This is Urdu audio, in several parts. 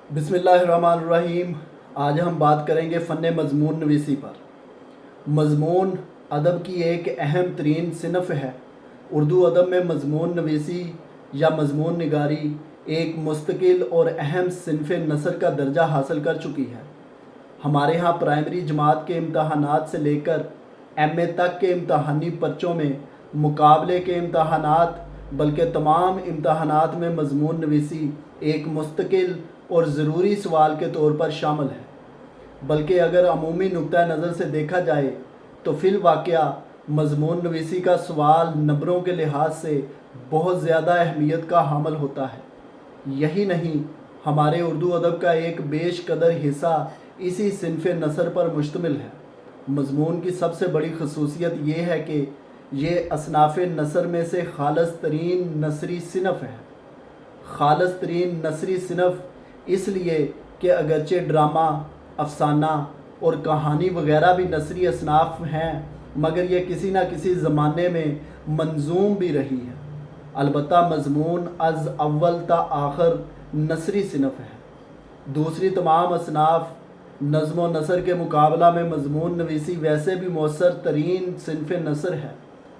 بسم اللہ الرحمن الرحیم۔ آج ہم بات کریں گے فن مضمون نویسی پر۔ مضمون ادب کی ایک اہم ترین صنف ہے۔ اردو ادب میں مضمون نویسی یا مضمون نگاری ایک مستقل اور اہم صنف نثر کا درجہ حاصل کر چکی ہے۔ ہمارے ہاں پرائمری جماعت کے امتحانات سے لے کر ایم اے تک کے امتحانی پرچوں میں مقابلے کے امتحانات بلکہ تمام امتحانات میں مضمون نویسی ایک مستقل اور ضروری سوال کے طور پر شامل ہے۔ بلکہ اگر عمومی نقطہ نظر سے دیکھا جائے تو فی الواقعہ مضمون نویسی کا سوال نمبروں کے لحاظ سے بہت زیادہ اہمیت کا حامل ہوتا ہے۔ یہی نہیں، ہمارے اردو ادب کا ایک بیش قدر حصہ اسی صنف نثر پر مشتمل ہے۔ مضمون کی سب سے بڑی خصوصیت یہ ہے کہ یہ اصناف نثر میں سے خالص ترین نثری صنف ہے۔ خالص ترین نثری صنف اس لیے کہ اگرچہ ڈرامہ، افسانہ اور کہانی وغیرہ بھی نثری اصناف ہیں، مگر یہ کسی نہ کسی زمانے میں منظوم بھی رہی ہے۔ البتہ مضمون از اول تا آخر نثری صنف ہے۔ دوسری تمام اصناف نظم و نثر کے مقابلہ میں مضمون نویسی ویسے بھی مؤثر ترین صنف نثر ہے۔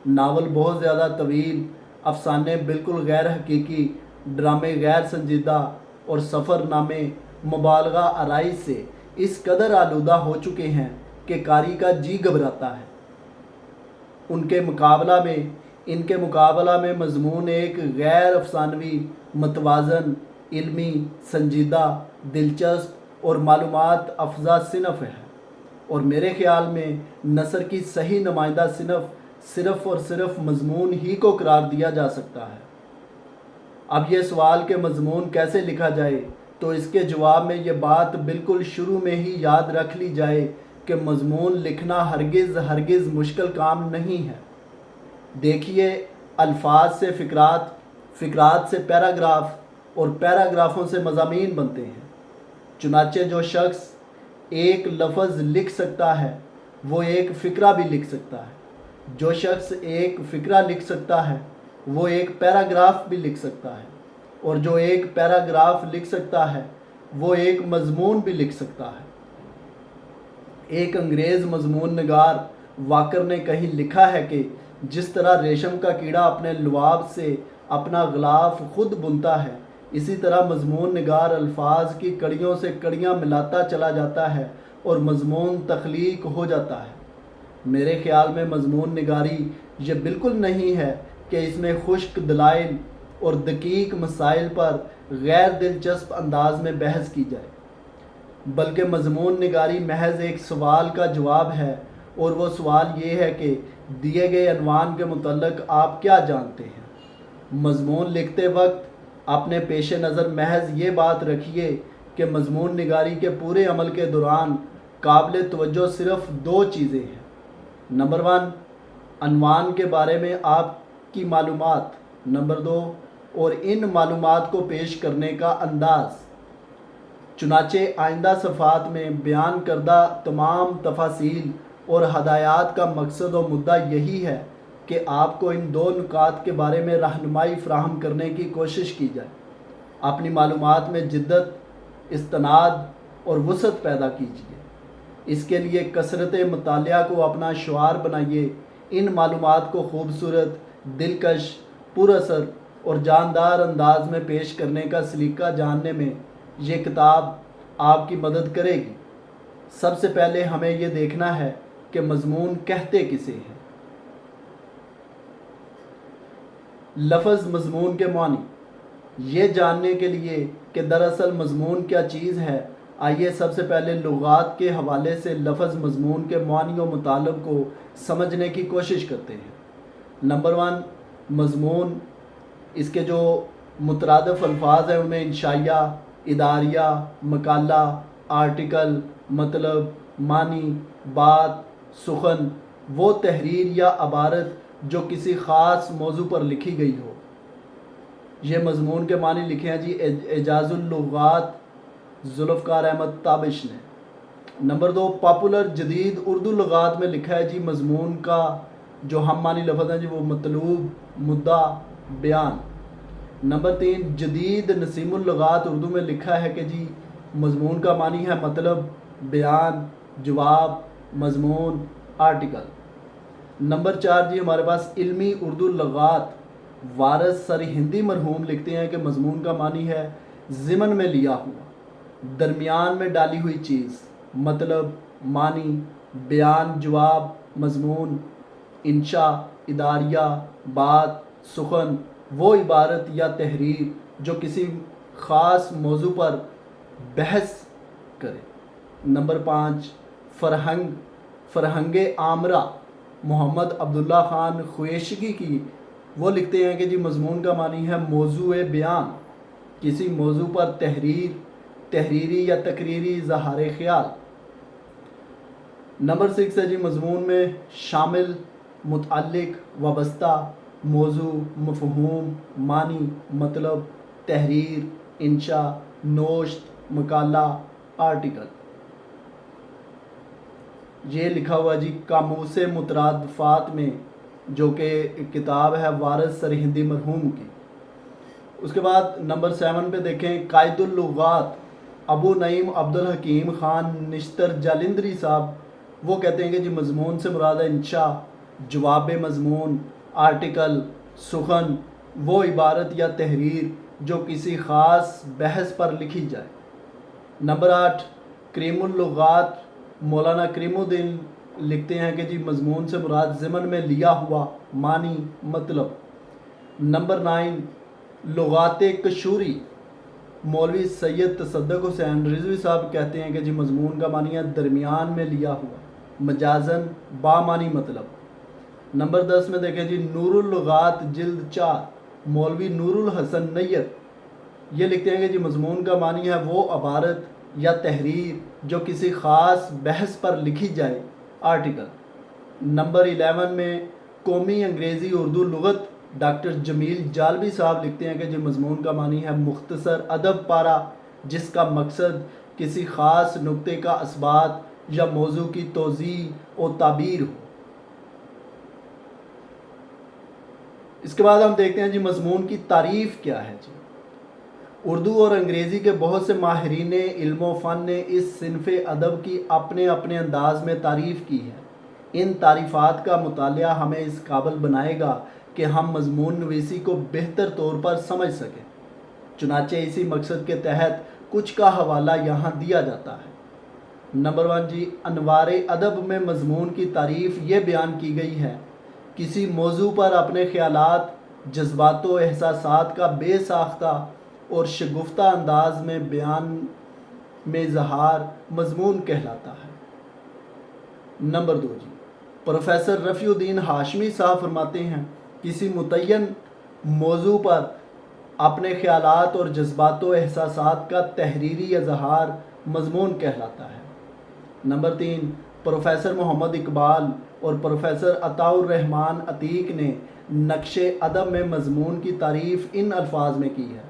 ناول بہت زیادہ طویل، افسانے بالکل غیر حقیقی، ڈرامے غیر سنجیدہ اور سفر نامے مبالغہ آرائی سے اس قدر آلودہ ہو چکے ہیں کہ قاری کا جی گھبراتا ہے۔ ان کے مقابلہ میں مضمون ایک غیر افسانوی، متوازن، علمی، سنجیدہ، دلچسپ اور معلومات افزا صنف ہے، اور میرے خیال میں نثر کی صحیح نمائندہ صنف صرف اور صرف مضمون ہی کو قرار دیا جا سکتا ہے۔ اب یہ سوال کہ مضمون کیسے لکھا جائے، تو اس کے جواب میں یہ بات بالکل شروع میں ہی یاد رکھ لی جائے کہ مضمون لکھنا ہرگز مشکل کام نہیں ہے۔ دیکھیے، الفاظ سے فقرات، فقرات سے پیراگراف اور پیراگرافوں سے مضامین بنتے ہیں۔ چنانچہ جو شخص ایک لفظ لکھ سکتا ہے وہ ایک فقرہ بھی لکھ سکتا ہے۔ جو شخص ایک فقرہ لکھ سکتا ہے وہ ایک پیراگراف بھی لکھ سکتا ہے، اور جو ایک پیراگراف لکھ سکتا ہے وہ ایک مضمون بھی لکھ سکتا ہے۔ ایک انگریز مضمون نگار واکر نے کہیں لکھا ہے کہ جس طرح ریشم کا کیڑا اپنے لعاب سے اپنا غلاف خود بنتا ہے، اسی طرح مضمون نگار الفاظ کی کڑیوں سے کڑیاں ملاتا چلا جاتا ہے اور مضمون تخلیق ہو جاتا ہے۔ میرے خیال میں مضمون نگاری یہ بالکل نہیں ہے کہ اس میں خشک دلائل اور دقیق مسائل پر غیر دلچسپ انداز میں بحث کی جائے، بلکہ مضمون نگاری محض ایک سوال کا جواب ہے، اور وہ سوال یہ ہے کہ دیے گئے عنوان کے متعلق آپ کیا جانتے ہیں۔ مضمون لکھتے وقت اپنے پیش نظر محض یہ بات رکھیے کہ مضمون نگاری کے پورے عمل کے دوران قابل توجہ صرف دو چیزیں ہیں۔ نمبر 1، عنوان کے بارے میں آپ کی معلومات۔ نمبر 2، اور ان معلومات کو پیش کرنے کا انداز۔ چنانچہ آئندہ صفحات میں بیان کردہ تمام تفاصیل اور ہدایات کا مقصد و مدعا یہی ہے کہ آپ کو ان دو نکات کے بارے میں رہنمائی فراہم کرنے کی کوشش کی جائے۔ اپنی معلومات میں جدت، استناد اور وسعت پیدا کیجیے۔ اس کے لیے کثرت مطالعہ کو اپنا شعار بنائیے۔ ان معلومات کو خوبصورت، دلکش، پر اثر اور جاندار انداز میں پیش کرنے کا سلیقہ جاننے میں یہ کتاب آپ کی مدد کرے گی۔ سب سے پہلے ہمیں یہ دیکھنا ہے کہ مضمون کہتے کسے ہیں۔ لفظ مضمون کے معنی۔ یہ جاننے کے لیے کہ دراصل مضمون کیا چیز ہے، آئیے سب سے پہلے لغات کے حوالے سے لفظ مضمون کے معنی و مطالب کو سمجھنے کی کوشش کرتے ہیں۔ نمبر 1، مضمون، اس کے جو مترادف الفاظ ہیں ان میں انشائیہ، اداریہ، مقالہ، آرٹیکل، مطلب، معنی، بات، سخن، وہ تحریر یا عبارت جو کسی خاص موضوع پر لکھی گئی ہو۔ یہ مضمون کے معنی لکھے ہیں جی اعجاز اللغات ذوالفقار احمد تابش نے۔ نمبر 2، پاپولر جدید اردو لغات میں لکھا ہے جی مضمون کا جو ہم معنی لفظ ہیں جی وہ مطلوب، مدعا، بیان۔ نمبر 3، جدید نسیم اللغات اردو میں لکھا ہے کہ جی مضمون کا معنی ہے مطلب، بیان، جواب، مضمون، آرٹیکل۔ نمبر 4 جی ہمارے پاس علمی اردو لغات وارث سرہندی مرحوم لکھتے ہیں کہ مضمون کا معنی ہے ضمن میں لیا ہوا، درمیان میں ڈالی ہوئی چیز، مطلب، معنی، بیان، جواب، مضمون، انشاء، اداریہ، بات، سخن، وہ عبارت یا تحریر جو کسی خاص موضوع پر بحث کرے۔ نمبر 5 فرہنگ آمرہ محمد عبداللہ خان خویشگی کی، وہ لکھتے ہیں کہ جی مضمون کا معنی ہے موضوع بیان، کسی موضوع پر تحریری یا تقریری اظہار خیال۔ نمبر 6 ہے جی مضمون میں شامل، متعلق، وابستہ، موضوع، مفہوم، معنی، مطلب، تحریر، انشاء، نوشت، مقالہ، آرٹیکل۔ یہ لکھا ہوا جی قاموس مترادفات میں، جو کہ کتاب ہے وارث سرہندی مرحوم کی۔ اس کے بعد نمبر 7 پہ دیکھیں قائد اللغات ابو نعیم عبدالحکیم خان نشتر جالندری صاحب، وہ کہتے ہیں کہ جی مضمون سے مراد ہے انشاء، جواب مضمون، آرٹیکل، سخن، وہ عبارت یا تحریر جو کسی خاص بحث پر لکھی جائے۔ نمبر 8 کریم اللغات مولانا کریم الدین لکھتے ہیں کہ جی مضمون سے مراد ضمن میں لیا ہوا، معنی، مطلب۔ نمبر 9 لغات کشوری مولوی سید تصدق حسین رضوی صاحب کہتے ہیں کہ جی مضمون کا معنی ہے درمیان میں لیا ہوا، مجازن، بامعنی، مطلب۔ نمبر 10 میں دیکھیں جی نور اللغات جلد 4 مولوی نور الحسن نیت، یہ لکھتے ہیں کہ جی مضمون کا معنی ہے وہ عبارت یا تحریر جو کسی خاص بحث پر لکھی جائے، آرٹیکل۔ نمبر 11 میں قومی انگریزی اردو لغت ڈاکٹر جمیل جالبی صاحب لکھتے ہیں کہ جی مضمون کا معنی ہے مختصر ادب پارہ جس کا مقصد کسی خاص نکتے کا اثبات یا موضوع کی توضیح و تعبیر ہو۔ اس کے بعد ہم دیکھتے ہیں جی مضمون کی تعریف کیا ہے جی۔ اردو اور انگریزی کے بہت سے ماہرین علم و فن نے اس صنف ادب کی اپنے اپنے انداز میں تعریف کی ہے۔ ان تعریفات کا مطالعہ ہمیں اس قابل بنائے گا کہ ہم مضمون نویسی کو بہتر طور پر سمجھ سکیں۔ چنانچہ اسی مقصد کے تحت کچھ کا حوالہ یہاں دیا جاتا ہے۔ نمبر 1 جی انوار ادب میں مضمون کی تعریف یہ بیان کی گئی ہے: کسی موضوع پر اپنے خیالات، جذبات و احساسات کا بے ساختہ اور شگفتہ انداز میں بیان میں اظہار مضمون کہلاتا ہے۔ نمبر 2 جی پروفیسر رفیع الدین ہاشمی صاحب فرماتے ہیں کسی متعین موضوع پر اپنے خیالات اور جذبات و احساسات کا تحریری اظہار مضمون کہلاتا ہے۔ نمبر 3 پروفیسر محمد اقبال اور پروفیسر عطاء الرحمن عتیق نے نقش ادب میں مضمون کی تعریف ان الفاظ میں کی ہے: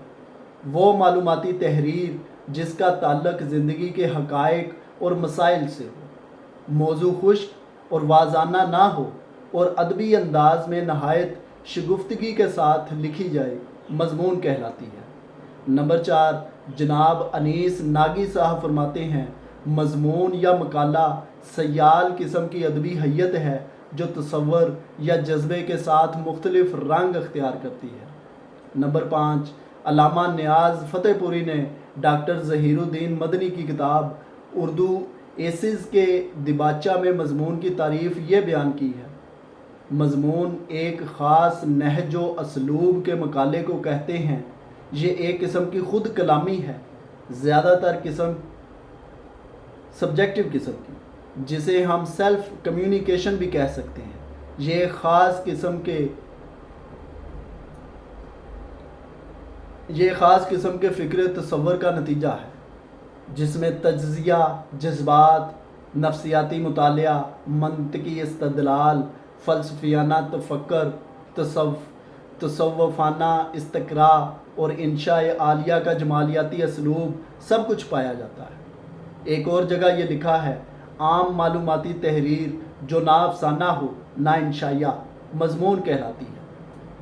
وہ معلوماتی تحریر جس کا تعلق زندگی کے حقائق اور مسائل سے ہو، موضوع خشک اور واضحانہ نہ ہو اور ادبی انداز میں نہایت شگفتگی کے ساتھ لکھی جائے، مضمون کہلاتی ہے۔ نمبر 4 جناب انیس ناگی صاحب فرماتے ہیں مضمون یا مقالہ سیال قسم کی ادبی حیت ہے جو تصور یا جذبے کے ساتھ مختلف رنگ اختیار کرتی ہے۔ نمبر 5 علامہ نیاز فتح پوری نے ڈاکٹر ظہیر الدین مدنی کی کتاب اردو ایسز کے دیباچہ میں مضمون کی تعریف یہ بیان کی ہے: مضمون ایک خاص نہج و اسلوب کے مقالے کو کہتے ہیں۔ یہ ایک قسم کی خود کلامی ہے، زیادہ تر قسم سبجیکٹو قسم کی، جسے ہم سیلف کمیونیکیشن بھی کہہ سکتے ہیں۔ یہ ایک خاص قسم کے فکر تصور کا نتیجہ ہے جس میں تجزیہ، جذبات، نفسیاتی مطالعہ، منطقی استدلال، فلسفیانہ تفکر، تصوفانہ استقراء اور انشاء عالیہ کا جمالیاتی اسلوب سب کچھ پایا جاتا ہے۔ ایک اور جگہ یہ لکھا ہے: عام معلوماتی تحریر جو نہ افسانہ ہو نہ انشائیہ، مضمون کہلاتی ہے۔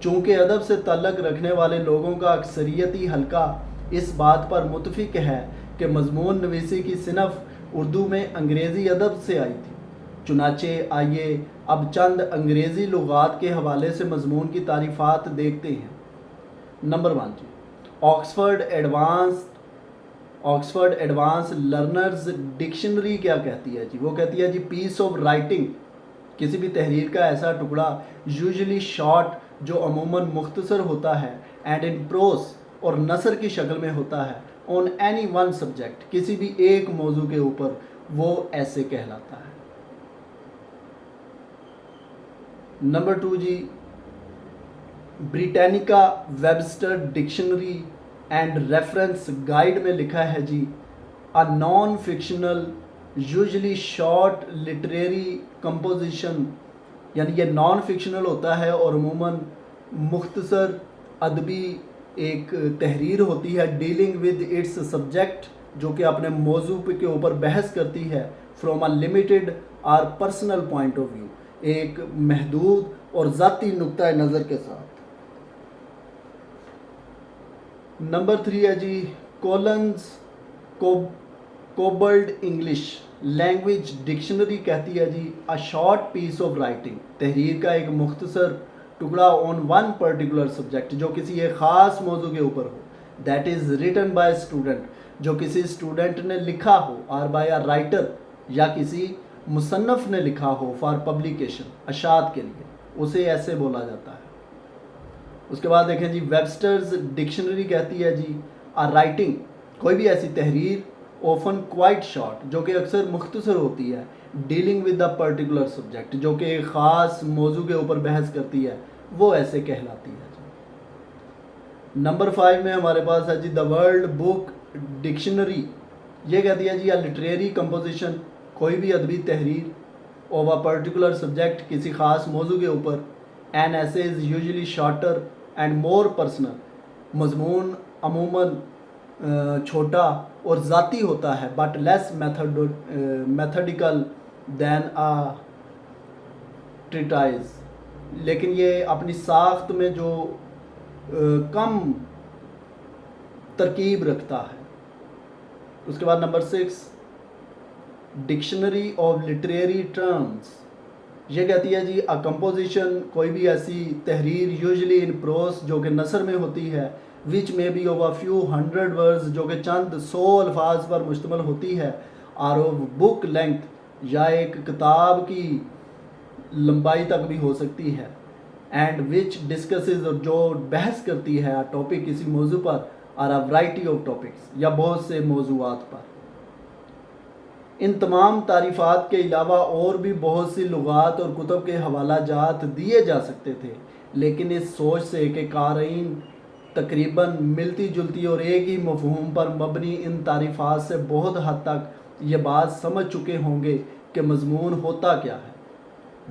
چونکہ ادب سے تعلق رکھنے والے لوگوں کا اکثریتی حلقہ اس بات پر متفق ہے کہ کہ مضمون نویسی کی صنف اردو میں انگریزی ادب سے آئی تھی۔ چنانچہ آئیے اب چند انگریزی لغات کے حوالے سے مضمون کی تعریفات دیکھتے ہیں۔ نمبر 1 جی، آکسفورڈ ایڈوانس لرنرز ڈکشنری کیا کہتی ہے جی؟ وہ کہتی ہے جی پیس آف رائٹنگ، کسی بھی تحریر کا ایسا ٹکڑا، یوزلی شارٹ، جو عموماً مختصر ہوتا ہے، اینڈ ان پروس، اور نثر کی شکل میں ہوتا ہے، آن اینی ون سبجیکٹ، کسی بھی ایک موضوع کے اوپر، وہ ایسے کہلاتا ہے۔ نمبر 2 جی، Britannica Webster dictionary and reference guide میں لکھا ہے جی a non fictional usually short literary composition, یعنی یہ نان فکشنل ہوتا ہے اور عموماً مختصر ادبی ایک تحریر ہوتی ہے، ڈیلنگ ود اٹس سبجیکٹ، جو کہ اپنے موضوع کے اوپر بحث کرتی ہے، فرام اے لمیٹڈ اور پرسنل پوائنٹ آف ویو، ایک محدود اور ذاتی نقطہ نظر کے ساتھ۔ نمبر 3 ہے جی Collins Cobuild English language dictionary کہتی ہے جی a short piece of writing, تحریر کا ایک مختصر ٹکڑا آن ون پرٹیکولر سبجیکٹ، جو کسی ایک خاص موضوع کے اوپر ہو، that is written by student, جو کسی اسٹوڈنٹ نے لکھا ہو، اور بائی اے رائٹر، یا کسی مصنف نے لکھا ہو، فار پبلیکیشن، اشاعت کے لیے، اسے ایسے بولا جاتا ہے۔ اس کے بعد دیکھیں جی ویبسٹرز ڈکشنری کہتی ہے جی اے رائٹنگ، کوئی بھی ایسی تحریر، اوفن کوائٹ شارٹ، جو کہ اکثر مختصر ہوتی ہے، dealing with a particular subject, جو کہ ایک خاص موضوع کے اوپر بحث کرتی ہے، وہ ایسے کہلاتی ہے جی۔ نمبر 5 میں ہمارے پاس ہے جی دا ورلڈ بک ڈکشنری، یہ کہتی ہے جی اے لٹریری کمپوزیشن، کوئی بھی ادبی تحریر، آف اے پرٹیکولر سبجیکٹ، کسی خاص موضوع کے اوپر، این ایسے is usually shorter and more personal, مضمون عموماً چھوٹا اور ذاتی ہوتا ہے، but less میتھڈیکل then a treatise, لیکن یہ اپنی ساخت میں جو کم ترکیب رکھتا ہے۔ اس کے بعد number 6 dictionary of literary terms, یہ کہتی ہے جی اے کمپوزیشن، کوئی بھی ایسی تحریر، یوزلی ان پروس، جو کہ نثر میں ہوتی ہے، وچ میں be over few hundred words, جو کہ چند 100 الفاظ پر مشتمل ہوتی ہے، اور بک لینتھ، یا ایک کتاب کی لمبائی تک بھی ہو سکتی ہے، اینڈ وچ ڈسکسز، اور جو بحث کرتی ہے ٹاپک، کسی موضوع پر، اور اے ورائٹی آف ٹاپکس، یا بہت سے موضوعات پر۔ ان تمام تعریفات کے علاوہ اور بھی بہت سی لغات اور کتب کے حوالہ جات دیے جا سکتے تھے، لیکن اس سوچ سے کہ قارئین تقریباً ملتی جلتی اور ایک ہی مفہوم پر مبنی ان تعریفات سے بہت حد تک یہ بات سمجھ چکے ہوں گے کہ مضمون ہوتا کیا ہے،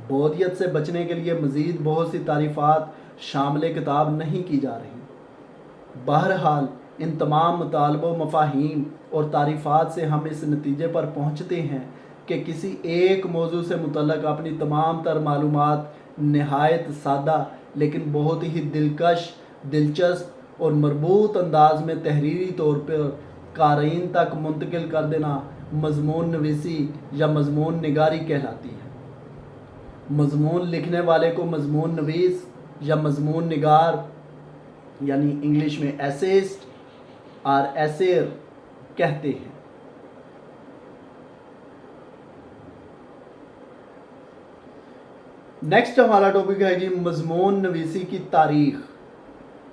بودیت سے بچنے کے لیے مزید بہت سی تعریفات شامل کتاب نہیں کی جا رہی۔ بہرحال ان تمام مطالب و مفاہیم اور تعریفات سے ہم اس نتیجے پر پہنچتے ہیں کہ کسی ایک موضوع سے متعلق اپنی تمام تر معلومات نہایت سادہ لیکن بہت ہی دلکش، دلچسپ اور مربوط انداز میں تحریری طور پر قارئین تک منتقل کر دینا مضمون نویسی یا مضمون نگاری کہلاتی ہے۔ مضمون لکھنے والے کو مضمون نویس یا مضمون نگار، یعنی انگلش میں ایسیسٹ اور ایسیر کہتے ہیں۔ نیکسٹ ہمارا ٹاپک ہے جی مضمون نویسی کی تاریخ۔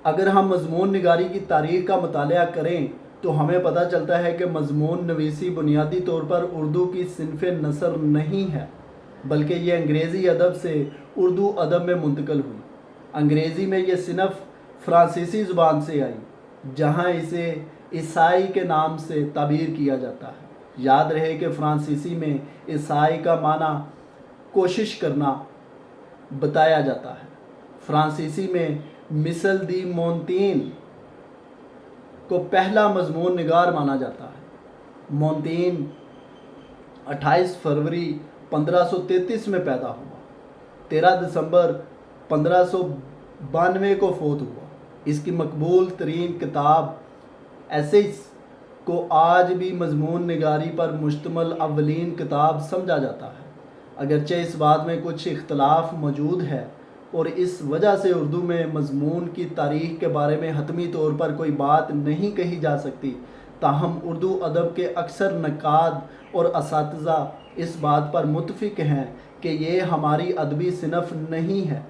اگر ہم مضمون نگاری کی تاریخ کا مطالعہ کریں تو ہمیں پتہ چلتا ہے کہ مضمون نویسی بنیادی طور پر اردو کی صنف نثر نہیں ہے، بلکہ یہ انگریزی ادب سے اردو ادب میں منتقل ہوئی۔ انگریزی میں یہ صنف فرانسیسی زبان سے آئی، جہاں اسے عیسائی کے نام سے تعبیر کیا جاتا ہے۔ یاد رہے کہ فرانسیسی میں عیسائی کا معنی کوشش کرنا بتایا جاتا ہے۔ فرانسیسی میں مسل دی مونتین کو پہلا مضمون نگار مانا جاتا ہے۔ مونتین 28 فروری 1533 میں پیدا ہوا، 13 دسمبر 1592 کو فوت ہوا۔ اس کی مقبول ترین کتاب ایسیس کو آج بھی مضمون نگاری پر مشتمل اولین کتاب سمجھا جاتا ہے، اگرچہ اس بات میں کچھ اختلاف موجود ہے اور اس وجہ سے اردو میں مضمون کی تاریخ کے بارے میں حتمی طور پر کوئی بات نہیں کہی جا سکتی، تاہم اردو ادب کے اکثر نقاد اور اساتذہ اس بات پر متفق ہیں کہ یہ ہماری ادبی صنف نہیں ہے،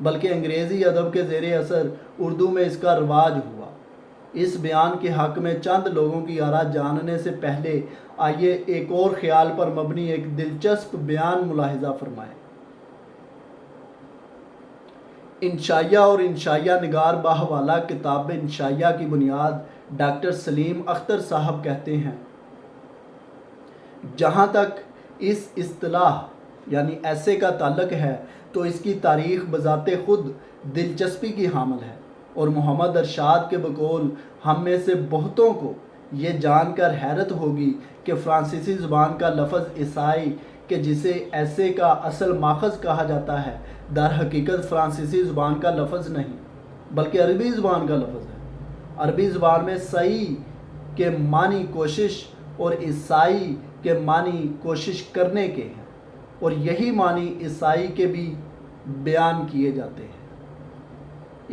بلکہ انگریزی ادب کے زیر اثر اردو میں اس کا رواج ہوا۔ اس بیان کے حق میں چند لوگوں کی آراء جاننے سے پہلے آئیے ایک اور خیال پر مبنی ایک دلچسپ بیان ملاحظہ فرمائیں۔ انشائیہ اور انشائیہ نگار باحوالہ کتاب انشائیہ کی بنیاد ڈاکٹر سلیم اختر صاحب کہتے ہیں، جہاں تک اس اصطلاح یعنی ایسے کا تعلق ہے تو اس کی تاریخ بذات خود دلچسپی کی حامل ہے، اور محمد ارشاد کے بقول ہم میں سے بہتوں کو یہ جان کر حیرت ہوگی کہ فرانسیسی زبان کا لفظ عیسائی کہ جسے ایسے کا اصل ماخذ کہا جاتا ہے، در حقیقت فرانسیسی زبان کا لفظ نہیں بلکہ عربی زبان کا لفظ ہے۔ عربی زبان میں سعی کے معنی کوشش اور عیسائی کے معنی کوشش کرنے کے ہیں، اور یہی معنی عیسائی کے بھی بیان کیے جاتے ہیں۔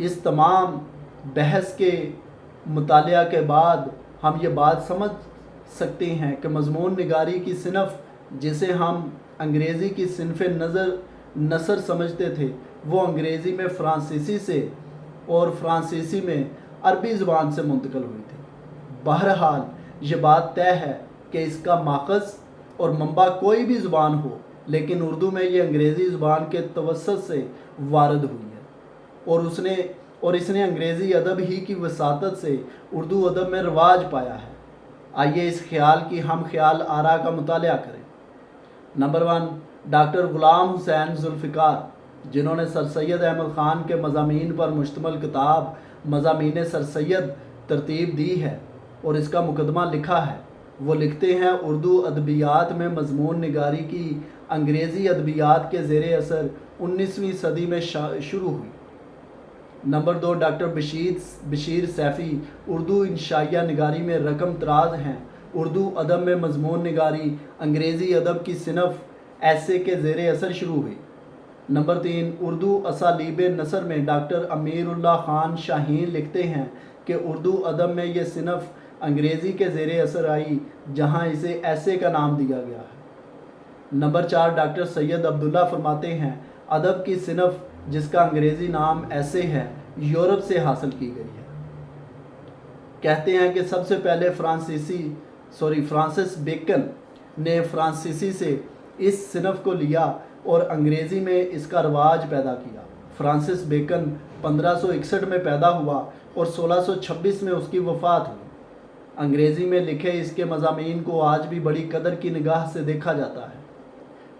اس تمام بحث کے مطالعہ کے بعد ہم یہ بات سمجھ سکتے ہیں کہ مضمون نگاری کی صنف جسے ہم انگریزی کی صنف نثر سمجھتے تھے، وہ انگریزی میں فرانسیسی سے اور فرانسیسی میں عربی زبان سے منتقل ہوئی تھی۔ بہرحال یہ بات طے ہے کہ اس کا ماخذ اور منبع کوئی بھی زبان ہو، لیکن اردو میں یہ انگریزی زبان کے توسط سے وارد ہوئی ہے، اور اس نے انگریزی ادب ہی کی وساطت سے اردو ادب میں رواج پایا ہے۔ آئیے اس خیال کی ہم خیال آراء کا مطالعہ کریں۔ نمبر 1، ڈاکٹر غلام حسین ذوالفقار، جنہوں نے سر سید احمد خان کے مضامین پر مشتمل کتاب مضامین سر سید ترتیب دی ہے اور اس کا مقدمہ لکھا ہے۔ وہ لکھتے ہیں، اردو ادبیات میں مضمون نگاری کی انگریزی ادبیات کے زیر اثر 19ویں صدی میں شروع ہوئی۔ نمبر 2، ڈاکٹر بشیر سیفی، اردو انشائیہ نگاری میں رقم طراز ہیں۔ اردو ادب میں مضمون نگاری انگریزی ادب کی صنف ایسے کے زیر اثر شروع ہوئی۔ نمبر 3، اردو اسالیب نثر میں ڈاکٹر امیر اللہ خان شاہین لکھتے ہیں کہ اردو ادب میں یہ صنف انگریزی کے زیر اثر آئی، جہاں اسے ایسے کا نام دیا گیا ہے۔ نمبر 4، ڈاکٹر سید عبداللہ فرماتے ہیں، ادب کی صنف جس کا انگریزی نام ایسے ہے، یورپ سے حاصل کی گئی ہے۔ کہتے ہیں کہ سب سے پہلے فرانسس بیکن نے فرانسیسی سے اس صنف کو لیا اور انگریزی میں اس کا رواج پیدا کیا۔ فرانسس بیکن 1561 میں پیدا ہوا اور 1626 میں اس کی وفات ہوئی۔ انگریزی میں لکھے اس کے مضامین کو آج بھی بڑی قدر کی نگاہ سے دیکھا جاتا ہے۔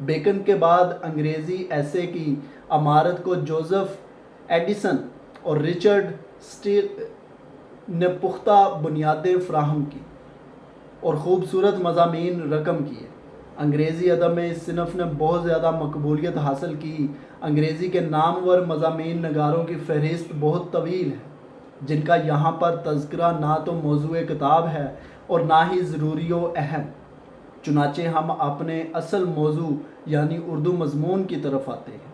بیکن کے بعد انگریزی ایسے کی عمارت کو جوزف ایڈیسن اور رچرڈ اسٹیل نے پختہ بنیادیں فراہم کی اور خوبصورت مضامین رقم کیے۔ انگریزی ادب میں اس صنف نے بہت زیادہ مقبولیت حاصل کی۔ انگریزی کے نامور مضامین نگاروں کی فہرست بہت طویل ہے، جن کا یہاں پر تذکرہ نہ تو موضوع کتاب ہے اور نہ ہی ضروری و اہم۔ چنانچہ ہم اپنے اصل موضوع یعنی اردو مضمون کی طرف آتے ہیں۔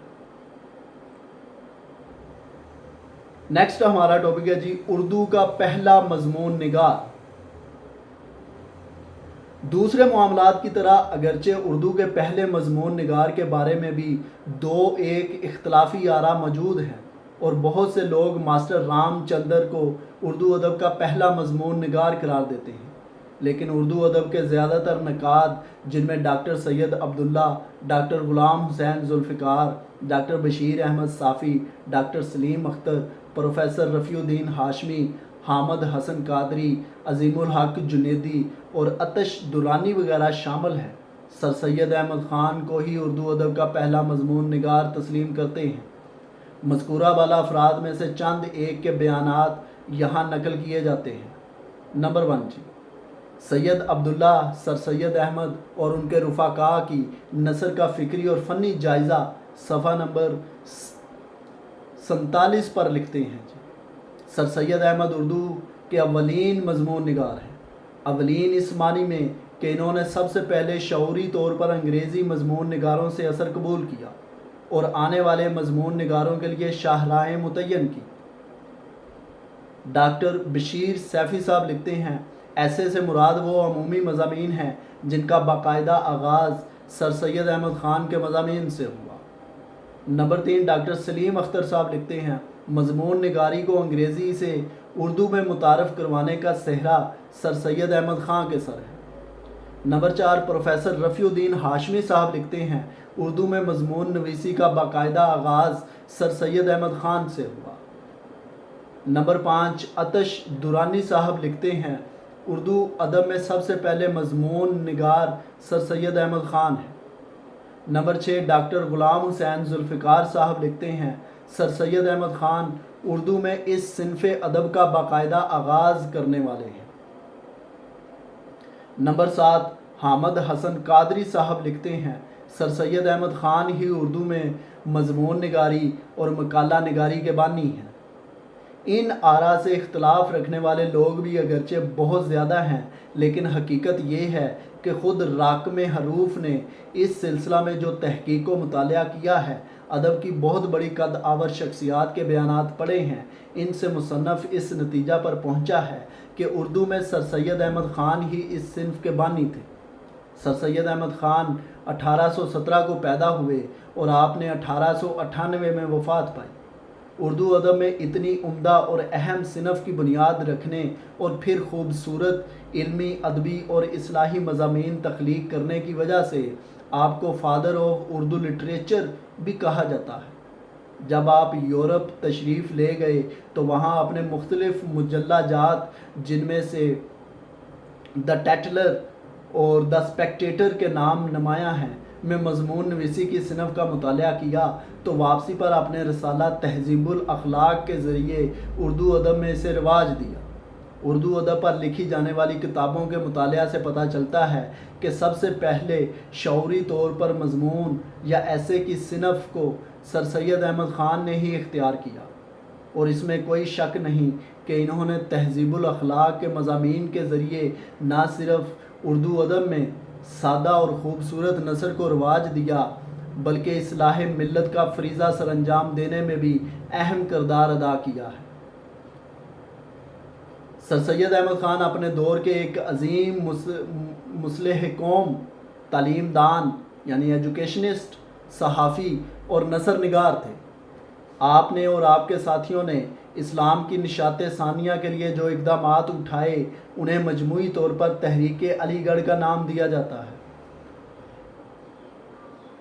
نیکسٹ ہمارا ٹاپک ہے جی، اردو کا پہلا مضمون نگار۔ دوسرے معاملات کی طرح اگرچہ اردو کے پہلے مضمون نگار کے بارے میں بھی ایک اختلافی آراء موجود ہیں، اور بہت سے لوگ ماسٹر رام چندر کو اردو ادب کا پہلا مضمون نگار قرار دیتے ہیں، لیکن اردو ادب کے زیادہ تر نقاد، جن میں ڈاکٹر سید عبداللہ، ڈاکٹر غلام حسین ذوالفقار، ڈاکٹر بشیر احمد صافی، ڈاکٹر سلیم اختر، پروفیسر رفیع الدین ہاشمی، حامد حسن قادری، عظیم الحق جنیدی اور آتش درانی وغیرہ شامل ہیں، سر سید احمد خان کو ہی اردو ادب کا پہلا مضمون نگار تسلیم کرتے ہیں۔ مذکورہ بالا افراد میں سے چند ایک کے بیانات یہاں نقل کیے جاتے ہیں۔ نمبر 1 جی، سید عبداللہ، سر سید احمد اور ان کے رفقاء کی نثر کا فکری اور فنی جائزہ صفحہ نمبر 47 پر لکھتے ہیں جی، سر سید احمد اردو کے اولین مضمون نگار ہیں۔ اولین اس معنی میں کہ انہوں نے سب سے پہلے شعوری طور پر انگریزی مضمون نگاروں سے اثر قبول کیا اور آنے والے مضمون نگاروں کے لیے شاہراہیں متعین کی۔ ڈاکٹر بشیر سیفی صاحب لکھتے ہیں، ایسے سے مراد وہ عمومی مضامین ہیں جن کا باقاعدہ آغاز سر سید احمد خان کے مضامین سے ہوا۔ نمبر 3 ڈاکٹر سلیم اختر صاحب لکھتے ہیں، مضمون نگاری کو انگریزی سے اردو میں متعارف کروانے کا سہرا سر سید احمد خان کے سر ہے۔ نمبر 4 پروفیسر رفیع الدین ہاشمی صاحب لکھتے ہیں، اردو میں مضمون نویسی کا باقاعدہ آغاز سر سید احمد خان سے ہوا۔ نمبر 5 آتش درانی صاحب لکھتے ہیں، اردو ادب میں سب سے پہلے مضمون نگار سر سید احمد خان ہیں۔ نمبر 6 ڈاکٹر غلام حسین ذوالفقار صاحب لکھتے ہیں، سر سید احمد خان اردو میں اس صنف ادب کا باقاعدہ آغاز کرنے والے ہیں۔ نمبر 7 حامد حسن قادری صاحب لکھتے ہیں، سر سید احمد خان ہی اردو میں مضمون نگاری اور مقالہ نگاری کے بانی ہیں۔ ان آراء سے اختلاف رکھنے والے لوگ بھی اگرچہ بہت زیادہ ہیں، لیکن حقیقت یہ ہے کہ خود راکم حروف نے اس سلسلہ میں جو تحقیق و مطالعہ کیا ہے، ادب کی بہت بڑی قد آور شخصیات کے بیانات پڑھے ہیں، ان سے مصنف اس نتیجہ پر پہنچا ہے کہ اردو میں سر سید احمد خان ہی اس صنف کے بانی تھے۔ سر سید احمد خان 1817 کو پیدا ہوئے اور آپ نے 1898 میں وفات پائی۔ اردو ادب میں اتنی عمدہ اور اہم صنف کی بنیاد رکھنے اور پھر خوبصورت علمی، ادبی اور اصلاحی مضامین تخلیق کرنے کی وجہ سے آپ کو فادر آف اردو لٹریچر بھی کہا جاتا ہے۔ جب آپ یورپ تشریف لے گئے تو وہاں اپنے مختلف مجلہ جات، جن میں سے دا ٹیٹلر اور دا اسپیکٹیٹر کے نام نمایاں ہیں، میں مضمون نویسی کی صنف کا مطالعہ کیا تو واپسی پر اپنے رسالہ تہذیب الاخلاق کے ذریعے اردو ادب میں اسے رواج دیا۔ اردو ادب پر لکھی جانے والی کتابوں کے مطالعہ سے پتہ چلتا ہے کہ سب سے پہلے شعوری طور پر مضمون یا ایسے کی صنف کو سر سید احمد خان نے ہی اختیار کیا، اور اس میں کوئی شک نہیں کہ انہوں نے تہذیب الاخلاق کے مضامین کے ذریعے نہ صرف اردو ادب میں سادہ اور خوبصورت نثر کو رواج دیا، بلکہ اصلاح ملت کا فریضہ سر انجام دینے میں بھی اہم کردار ادا کیا ہے۔ سر سید احمد خان اپنے دور کے ایک عظیم مصلح قوم، تعلیم دان یعنی ایجوکیشنسٹ، صحافی اور نثر نگار تھے۔ آپ نے اور آپ کے ساتھیوں نے اسلام کی نشاط ثانیہ کے لیے جو اقدامات اٹھائے، انہیں مجموعی طور پر تحریک علی گڑھ کا نام دیا جاتا ہے۔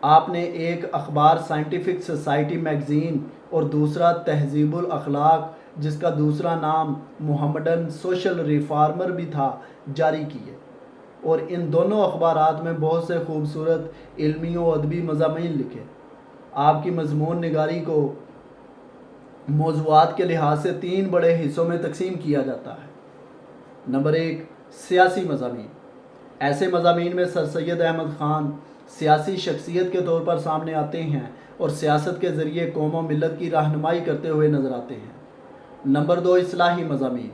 آپ نے ایک اخبار سائنٹیفک سوسائٹی میگزین اور دوسرا تہذیب الاخلاق، جس کا دوسرا نام محمڈن سوشل ریفارمر بھی تھا، جاری کیے، اور ان دونوں اخبارات میں بہت سے خوبصورت علمی و ادبی مضامین لکھے۔ آپ کی مضمون نگاری کو موضوعات کے لحاظ سے 3 بڑے حصوں میں تقسیم کیا جاتا ہے۔ نمبر 1 سیاسی مضامین۔ ایسے مضامین میں سر سید احمد خان سیاسی شخصیت کے طور پر سامنے آتے ہیں اور سیاست کے ذریعے قوم و ملت کی رہنمائی کرتے ہوئے نظر آتے ہیں۔ نمبر 2 اصلاحی مضامین۔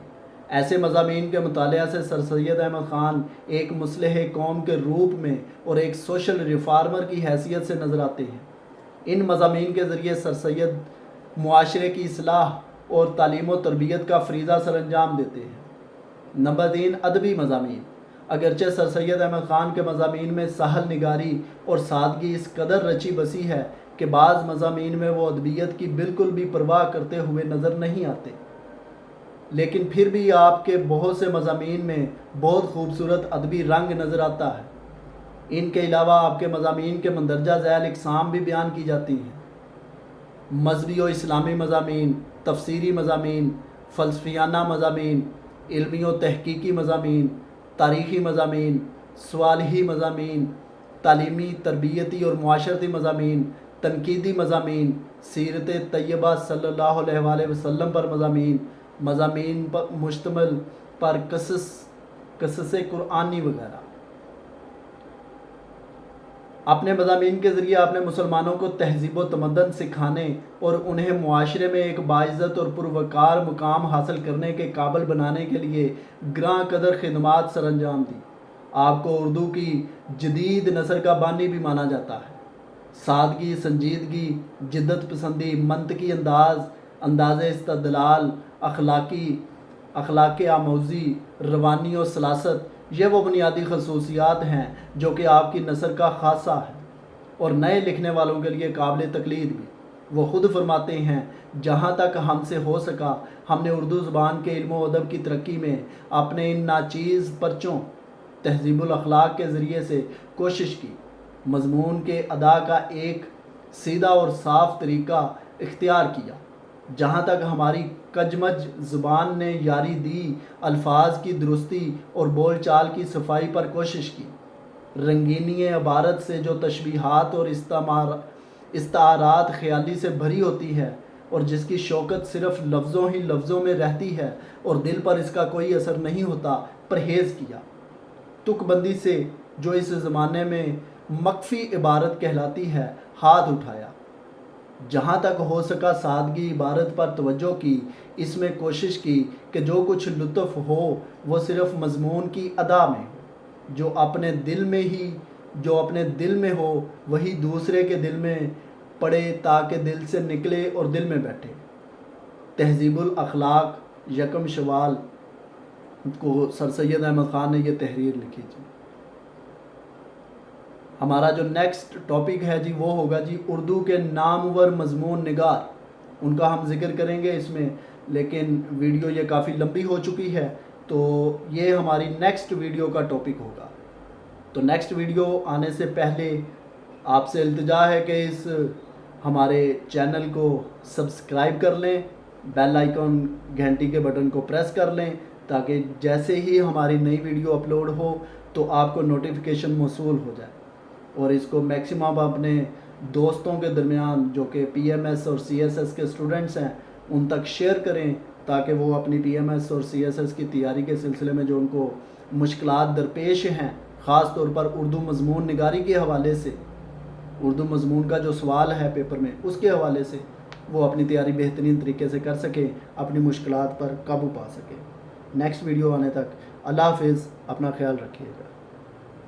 ایسے مضامین کے مطالعہ سے سر سید احمد خان ایک مصلح قوم کے روپ میں اور ایک سوشل ریفارمر کی حیثیت سے نظر آتے ہیں۔ ان مضامین کے ذریعے سر سید معاشرے کی اصلاح اور تعلیم و تربیت کا فریضہ سر انجام دیتے ہیں۔ نمبر 3 ادبی مضامین۔ اگرچہ سر سید احمد خان کے مضامین میں سہل نگاری اور سادگی اس قدر رچی بسی ہے کہ بعض مضامین میں وہ ادبیت کی بالکل بھی پرواہ کرتے ہوئے نظر نہیں آتے، لیکن پھر بھی آپ کے بہت سے مضامین میں بہت خوبصورت ادبی رنگ نظر آتا ہے۔ ان کے علاوہ آپ کے مضامین کے مندرجہ ذیل اقسام بھی بیان کی جاتی ہیں: مذہبی و اسلامی مضامین، تفسیری مضامین، فلسفیانہ مضامین، علمی و تحقیقی مضامین، تاریخی مضامین، سوالی مضامین، تعلیمی، تربیتی اور معاشرتی مضامین، تنقیدی مضامین، سیرت طیبہ صلی اللہ علیہ وآلہ وسلم پر مضامین، مضامین پر مشتمل پر قصص قرآنی وغیرہ۔ اپنے مضامین کے ذریعے آپ نے مسلمانوں کو تہذیب و تمدن سکھانے اور انہیں معاشرے میں ایک باعزت اور پروقار مقام حاصل کرنے کے قابل بنانے کے لیے گراں قدر خدمات سر انجام دی۔ آپ کو اردو کی جدید نثر کا بانی بھی مانا جاتا ہے۔ سادگی، سنجیدگی، جدت پسندی، منطقی انداز استدلال، اخلاق آموزی، روانی و سلاست، یہ وہ بنیادی خصوصیات ہیں جو کہ آپ کی نثر کا خاصہ ہے اور نئے لکھنے والوں کے لیے قابل تقلید بھی۔ وہ خود فرماتے ہیں، جہاں تک ہم سے ہو سکا ہم نے اردو زبان کے علم و ادب کی ترقی میں اپنے ان ناچیز پرچوں تہذیب الاخلاق کے ذریعے سے کوشش کی۔ مضمون کے ادا کا ایک سیدھا اور صاف طریقہ اختیار کیا۔ جہاں تک ہماری کجمج زبان نے یاری دی، الفاظ کی درستی اور بول چال کی صفائی پر کوشش کی۔ رنگینی عبارت سے جو تشبیہات اور استعارات خیالی سے بھری ہوتی ہے اور جس کی شوکت صرف لفظوں میں رہتی ہے اور دل پر اس کا کوئی اثر نہیں ہوتا، پرہیز کیا۔ تک بندی سے جو اس زمانے میں مخفی عبارت کہلاتی ہے، ہاتھ اٹھایا۔ جہاں تک ہو سکا سادگی عبارت پر توجہ کی، اس میں کوشش کی کہ جو کچھ لطف ہو وہ صرف مضمون کی ادا میں ہو، جو اپنے دل میں ہو وہی دوسرے کے دل میں پڑے تاکہ دل سے نکلے اور دل میں بیٹھے۔ تہذیب الاخلاق، 1 شوال کو سر سید احمد خان نے یہ تحریر لکھی تھی۔ ہمارا جو نیکسٹ ٹاپک ہے جی وہ ہوگا جی اردو کے نامور مضمون نگار، ان کا ہم ذکر کریں گے اس میں، لیکن ویڈیو یہ کافی لمبی ہو چکی ہے تو یہ ہماری نیکسٹ ویڈیو کا ٹاپک ہوگا۔ تو نیکسٹ ویڈیو آنے سے پہلے آپ سے التجا ہے کہ اس ہمارے چینل کو سبسکرائب کر لیں، بیل آئیکن گھنٹی کے بٹن کو پریس کر لیں تاکہ جیسے ہی ہماری نئی ویڈیو اپلوڈ ہو تو آپ کو نوٹیفیکیشن موصول ہو جائے، اور اس کو میکسیمم اپنے دوستوں کے درمیان جو کہ پی ایم ایس اور سی ایس ایس کے اسٹوڈنٹس ہیں ان تک شیئر کریں تاکہ وہ اپنی پی ایم ایس اور سی ایس ایس کی تیاری کے سلسلے میں جو ان کو مشکلات درپیش ہیں، خاص طور پر اردو مضمون نگاری کے حوالے سے، اردو مضمون کا جو سوال ہے پیپر میں اس کے حوالے سے، وہ اپنی تیاری بہترین طریقے سے کر سکیں، اپنی مشکلات پر قابو پا سکیں۔ نیکسٹ ویڈیو آنے تک اللہ حافظ، اپنا خیال رکھیے گا۔